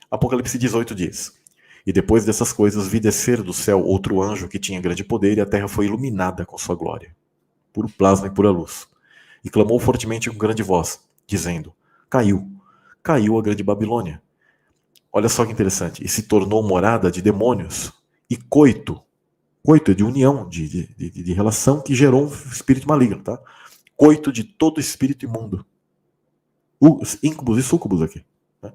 Apocalipse 18 diz: E depois dessas coisas vi descer do céu outro anjo que tinha grande poder, e a terra foi iluminada com sua glória, puro plasma e pura luz. E clamou fortemente com grande voz, dizendo: Caiu, caiu a grande Babilônia. Olha só que interessante. E se tornou morada de demônios e coito. Coito é de união, de relação que gerou um espírito maligno, tá? Coito de todo espírito imundo. Íncubos e súcubos aqui. Né?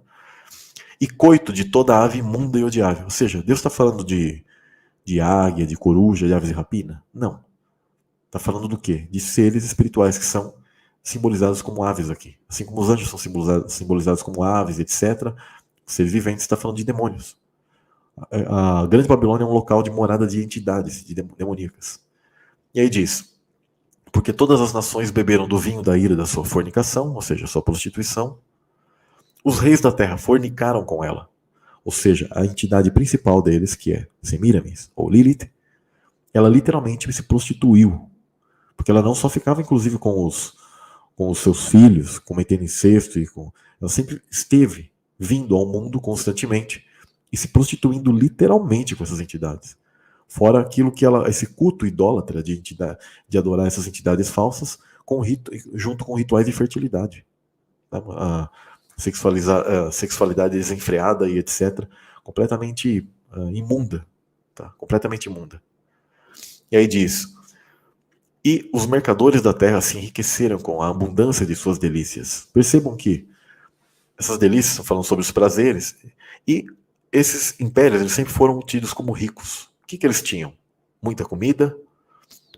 E coito de toda ave imunda e odiável. Ou seja, Deus está falando de águia, de coruja, de aves de rapina? Não. Está falando do quê? De seres espirituais que são simbolizados como aves aqui. Assim como os anjos são simbolizados como aves, etc. Os seres viventes está falando de demônios. A Grande Babilônia é um local de morada de entidades de demoníacas. E aí diz: porque todas as nações beberam do vinho da ira da sua fornicação, ou seja, sua prostituição. Os reis da terra fornicaram com ela. Ou seja, a entidade principal deles, que é Semiramis, ou Lilith, ela literalmente se prostituiu. Porque ela não só ficava, inclusive, com os seus filhos, cometendo incesto, ela sempre esteve vindo ao mundo constantemente e se prostituindo literalmente com essas entidades. Fora aquilo que esse culto idólatra de adorar essas entidades falsas, junto com rituais de fertilidade. A sexualidade desenfreada e etc. Completamente imunda. Tá? Completamente imunda. E aí diz: e os mercadores da terra se enriqueceram com a abundância de suas delícias. Percebam que essas delícias estão falando sobre os prazeres, e esses impérios eles sempre foram tidos como ricos. O que eles tinham? Muita comida,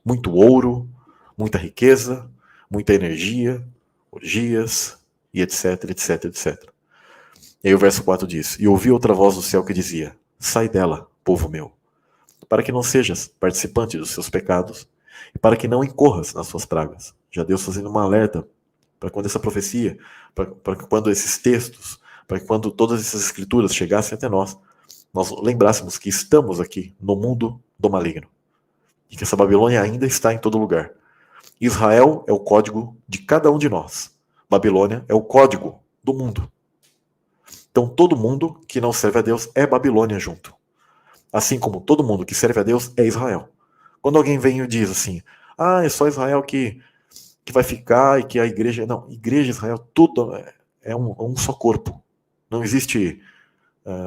muito ouro, muita riqueza, muita energia, orgias, e etc, etc, etc. E aí o verso 4 diz: E ouvi outra voz do céu que dizia: Sai dela, povo meu, para que não sejas participante dos seus pecados, e para que não incorras nas suas pragas. Já Deus fazendo uma alerta para quando essa profecia, para quando esses textos, para quando todas essas escrituras chegassem até nós lembrássemos que estamos aqui no mundo do maligno. E que essa Babilônia ainda está em todo lugar. Israel é o código de cada um de nós. Babilônia é o código do mundo. Então todo mundo que não serve a Deus é Babilônia junto. Assim como todo mundo que serve a Deus é Israel. Quando alguém vem e diz assim: é só Israel que vai ficar e que a igreja... Não, igreja, Israel, tudo é um só corpo. Não existe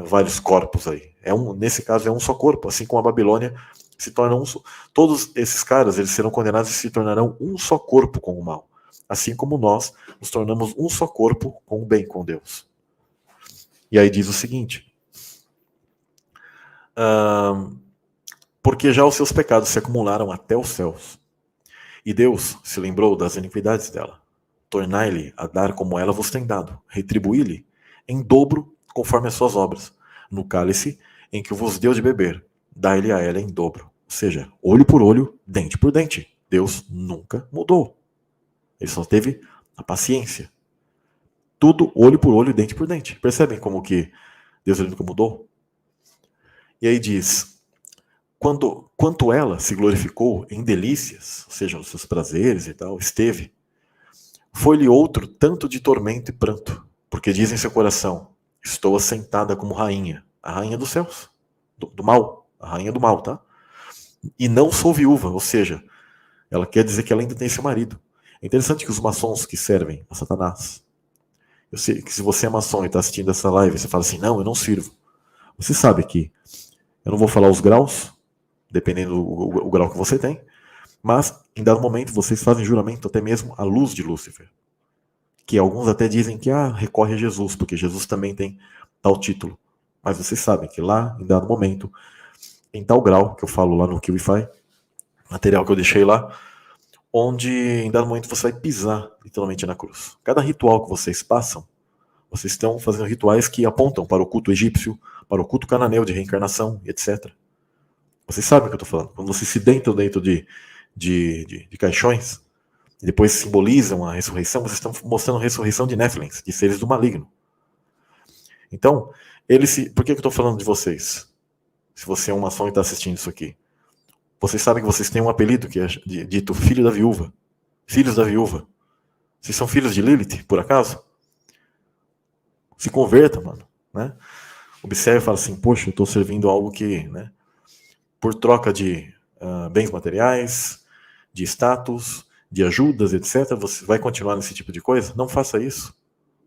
vários corpos aí. Nesse caso é um só corpo, assim como a Babilônia se torna um só. Todos esses caras eles serão condenados e se tornarão um só corpo com o mal. Assim como nós nos tornamos um só corpo com o bem, com Deus. E aí diz o seguinte: porque já os seus pecados se acumularam até os céus, e Deus se lembrou das iniquidades dela. Tornai-lhe a dar como ela vos tem dado, retribuí-lhe em dobro conforme as suas obras. No cálice em que vos deu de beber, dai-lhe a ela em dobro. Ou seja, olho por olho, dente por dente. Deus nunca mudou. Ele só teve a paciência. Tudo olho por olho, dente por dente. Percebem como que Deus nunca mudou? E aí diz: quanto ela se glorificou em delícias, ou seja, os seus prazeres e tal, esteve, foi-lhe outro tanto de tormento e pranto, porque diz em seu coração: estou assentada como rainha, a rainha dos céus, do mal, a rainha do mal, tá? E não sou viúva, ou seja, ela quer dizer que ela ainda tem seu marido. É interessante que os maçons que servem a Satanás, eu sei que se você é maçom e está assistindo essa live, você fala assim: não, eu não sirvo. Você sabe que eu não vou falar os graus, dependendo do grau que você tem, mas em dado momento vocês fazem juramento até mesmo à luz de Lúcifer, que alguns até dizem que recorre a Jesus, porque Jesus também tem tal título. Mas vocês sabem que lá, em dado momento, em tal grau, que eu falo lá no QIFI, material que eu deixei lá, onde em dado momento você vai pisar literalmente na cruz. Cada ritual que vocês passam, vocês estão fazendo rituais que apontam para o culto egípcio, para o culto cananeu de reencarnação, etc. Vocês sabem o que eu estou falando. Quando vocês se dentro de caixões, e depois simbolizam a ressurreição, vocês estão mostrando a ressurreição de Néfilins, de seres do maligno. Então, por que eu estou falando de vocês? Se você é um maçom e está assistindo isso aqui. Vocês sabem que vocês têm um apelido que é dito filho da viúva. Filhos da viúva. Vocês são filhos de Lilith, por acaso? Se converta, mano. Né? observa e fala assim, poxa, eu estou servindo algo que, né, por troca de bens materiais, de status, de ajudas, etc., você vai continuar nesse tipo de coisa? Não faça isso.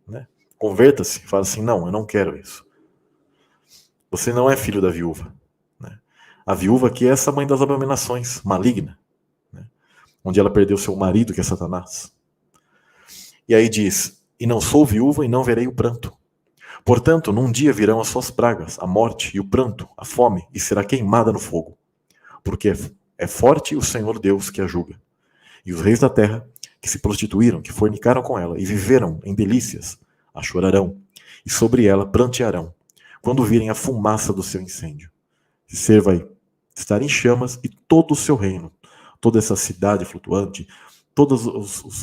Né? Converta-se, fala assim, não, eu não quero isso. Você não é filho da viúva. Né? A viúva aqui é essa mãe das abominações, maligna, né? Onde ela perdeu seu marido, que é Satanás. E aí diz, e não sou viúva e não verei o pranto. Portanto, num dia virão as suas pragas, a morte e o pranto, a fome, e será queimada no fogo. Porque é forte o Senhor Deus que a julga. E os reis da terra, que se prostituíram, que fornicaram com ela, e viveram em delícias, a chorarão, e sobre ela prantearão, quando virem a fumaça do seu incêndio. Esse ser vai estar em chamas, e todo o seu reino, toda essa cidade flutuante, todas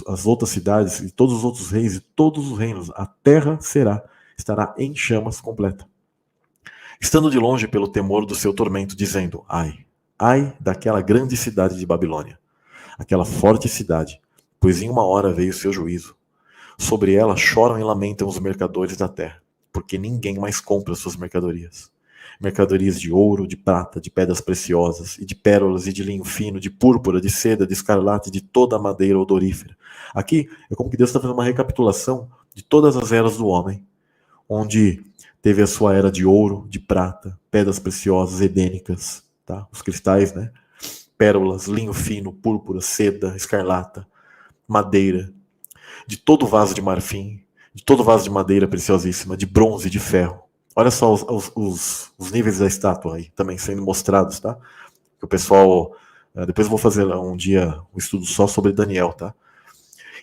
as outras cidades, e todos os outros reis, e todos os reinos, a terra estará em chamas completa. Estando de longe pelo temor do seu tormento, dizendo, ai, ai daquela grande cidade de Babilônia, aquela forte cidade, pois em uma hora veio o seu juízo. Sobre ela choram e lamentam os mercadores da terra, porque ninguém mais compra suas mercadorias. Mercadorias de ouro, de prata, de pedras preciosas, e de pérolas, e de linho fino, de púrpura, de seda, de escarlate, de toda a madeira odorífera. Aqui é como que Deus está fazendo uma recapitulação de todas as eras do homem, onde teve a sua era de ouro, de prata, pedras preciosas, edênicas, tá? Os cristais, né? Pérolas, linho fino, púrpura, seda, escarlata, madeira, de todo vaso de marfim, de todo vaso de madeira preciosíssima, de bronze, de ferro. Olha só os níveis da estátua aí, também sendo mostrados, tá? Que o pessoal, depois eu vou fazer um dia um estudo só sobre Daniel, tá?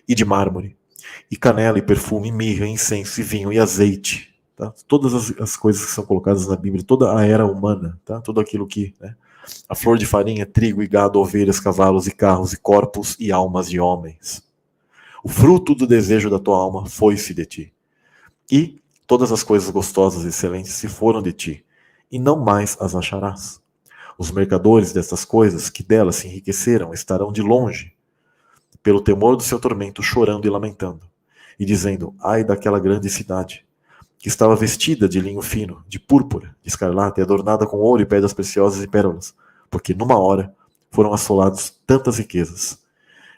E de mármore, e canela, e perfume, e mirra, e incenso, e vinho, e azeite, tá? Todas as coisas que são colocadas na Bíblia, toda a era humana, tá? Tudo aquilo que, né? A flor de farinha, trigo e gado, ovelhas, cavalos e carros e corpos e almas de homens. O fruto do desejo da tua alma foi-se de ti. E todas as coisas gostosas e excelentes se foram de ti, e não mais as acharás. Os mercadores destas coisas que delas se enriqueceram estarão de longe, pelo temor do seu tormento, chorando e lamentando, e dizendo, ai daquela grande cidade, que estava vestida de linho fino, de púrpura, de escarlate, adornada com ouro e pedras preciosas e pérolas, porque numa hora foram assolados tantas riquezas.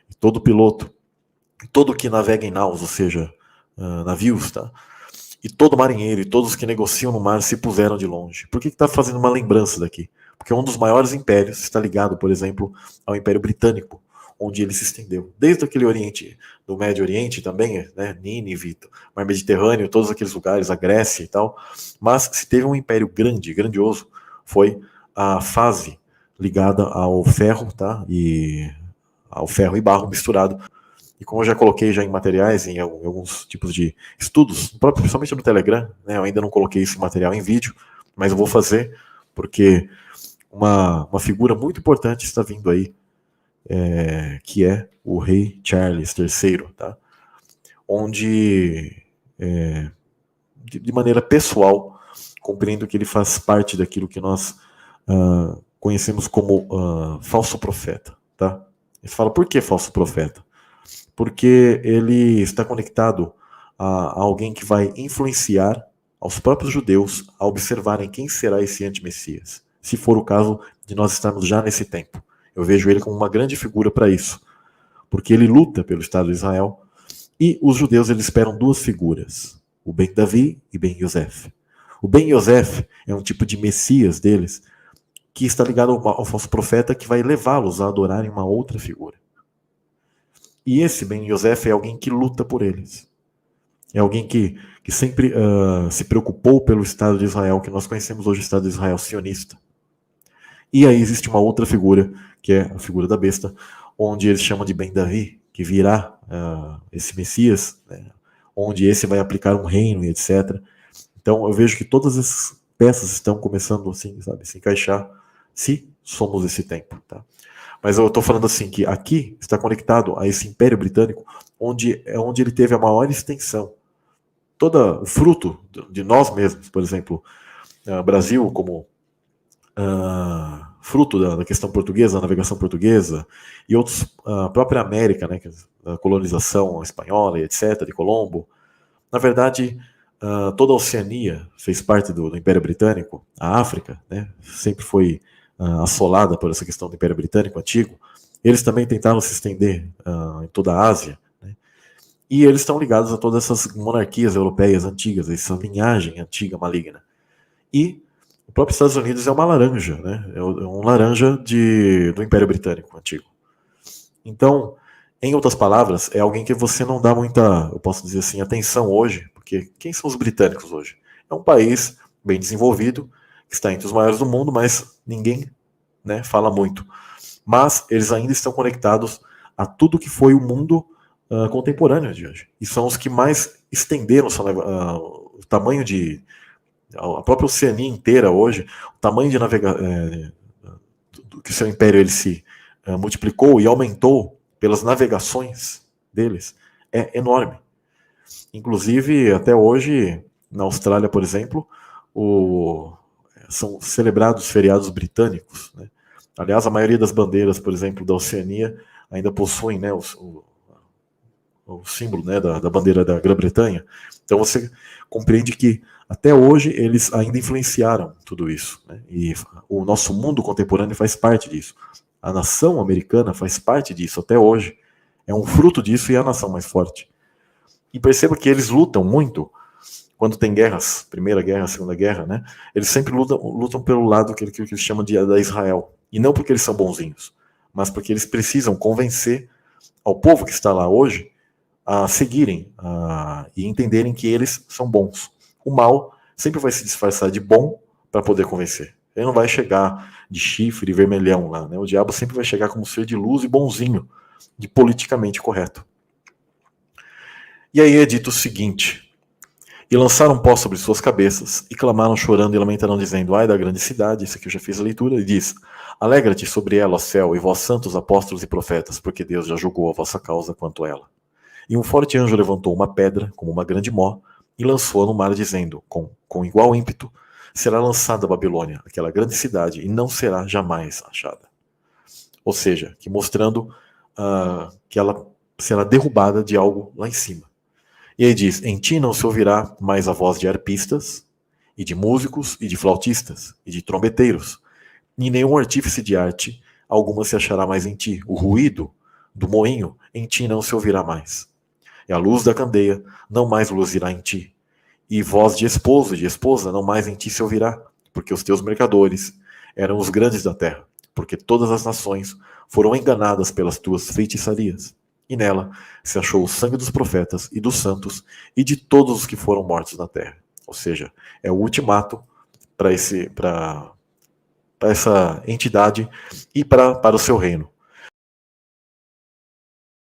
E todo piloto, todo que navega em naus, ou seja, navios, tá? E todo marinheiro e todos que negociam no mar se puseram de longe. Por que está fazendo uma lembrança daqui? Porque um dos maiores impérios está ligado, por exemplo, ao Império Britânico, onde ele se estendeu. Desde aquele Oriente, do Médio Oriente também, né, Nínive, Mar Mediterrâneo, todos aqueles lugares, a Grécia e tal. Mas se teve um império grande, grandioso, foi a fase ligada ao ferro, tá? E ao ferro e barro misturado. E como eu já coloquei já em materiais, em alguns tipos de estudos, principalmente no Telegram, né, eu ainda não coloquei esse material em vídeo, mas eu vou fazer, porque uma figura muito importante está vindo aí, que é o rei Charles III, tá? Onde, de maneira pessoal, compreendo que ele faz parte daquilo que nós conhecemos como falso profeta. Tá? Ele fala, por que falso profeta? Porque ele está conectado a alguém que vai influenciar aos próprios judeus a observarem quem será esse anti-messias, se for o caso de nós estarmos já nesse tempo. Eu vejo ele como uma grande figura para isso, porque ele luta pelo Estado de Israel, e os judeus eles esperam duas figuras, o Ben Davi e Ben Yosef. O Ben Yosef é um tipo de messias deles, que está ligado ao falso profeta, que vai levá-los a adorarem uma outra figura. E esse Ben Yosef é alguém que luta por eles. É alguém que sempre se preocupou pelo Estado de Israel, que nós conhecemos hoje o Estado de Israel sionista. E aí existe uma outra figura, que é a figura da besta, onde eles chamam de Ben Davi, que virá esse Messias, né, onde esse vai aplicar um reino e etc. Então eu vejo que todas essas peças estão começando assim, sabe, se encaixar, se somos esse tempo, tá? Mas eu estou falando assim, que aqui está conectado a esse Império Britânico, onde ele teve a maior extensão. Todo o fruto de nós mesmos, por exemplo, Brasil como fruto da questão portuguesa, da navegação portuguesa, e outros, a própria América, né, da colonização espanhola e etc., de Colombo. Na verdade, toda a Oceania fez parte do Império Britânico, a África, né, sempre foi assolada por essa questão do Império Britânico antigo. Eles também tentaram se estender em toda a Ásia, né, e eles estão ligados a todas essas monarquias europeias antigas, essa linhagem antiga maligna. E o próprio Estados Unidos é uma laranja, né, é um laranja do Império Britânico antigo. Então, em outras palavras, é alguém que você não dá muita, eu posso dizer assim, atenção hoje, porque quem são os britânicos hoje? É um país bem desenvolvido, que está entre os maiores do mundo, mas ninguém, né, fala muito. Mas eles ainda estão conectados a tudo que foi o mundo contemporâneo de hoje. E são os que mais estenderam o tamanho de... A própria Oceania inteira hoje, o tamanho de navegação... que o seu império ele se multiplicou e aumentou pelas navegações deles é enorme. Inclusive, até hoje, na Austrália, por exemplo, são celebrados feriados britânicos, né? Aliás, a maioria das bandeiras, por exemplo, da Oceania ainda possuem, né, o símbolo, né, da bandeira da Grã-Bretanha. Então você compreende que até hoje eles ainda influenciaram tudo isso, né? E o nosso mundo contemporâneo faz parte disso. A nação americana faz parte disso até hoje. É um fruto disso e é a nação mais forte. E perceba que eles lutam muito quando tem guerras, Primeira Guerra, Segunda Guerra, né? Eles sempre lutam pelo lado que eles chamam da Israel. E não porque eles são bonzinhos, mas porque eles precisam convencer ao povo que está lá hoje a seguirem e entenderem que eles são bons. O mal sempre vai se disfarçar de bom para poder convencer. Ele não vai chegar de chifre e vermelhão lá, né? O diabo sempre vai chegar como ser de luz e bonzinho, de politicamente correto. E aí é dito o seguinte: e lançaram pó sobre suas cabeças, e clamaram chorando e lamentaram, dizendo: ai da grande cidade, isso aqui eu já fiz a leitura, e diz: alegra-te sobre ela, ó céu, e vós santos apóstolos e profetas, porque Deus já julgou a vossa causa quanto a ela. E um forte anjo levantou uma pedra, como uma grande mó, e lançou-a no mar, dizendo, com igual ímpeto: será lançada a Babilônia, aquela grande cidade, e não será jamais achada. Ou seja, que mostrando que ela será derrubada de algo lá em cima. E aí diz: em ti não se ouvirá mais a voz de arpistas, e de músicos, e de flautistas, e de trombeteiros, e nenhum artífice de arte alguma se achará mais em ti. O ruído do moinho em ti não se ouvirá mais. E a luz da candeia não mais luzirá em ti. E voz de esposo e de esposa não mais em ti se ouvirá, porque os teus mercadores eram os grandes da terra, porque todas as nações foram enganadas pelas tuas feitiçarias. E nela se achou o sangue dos profetas e dos santos e de todos os que foram mortos na terra. Ou seja, é o ultimato para essa entidade e para o seu reino.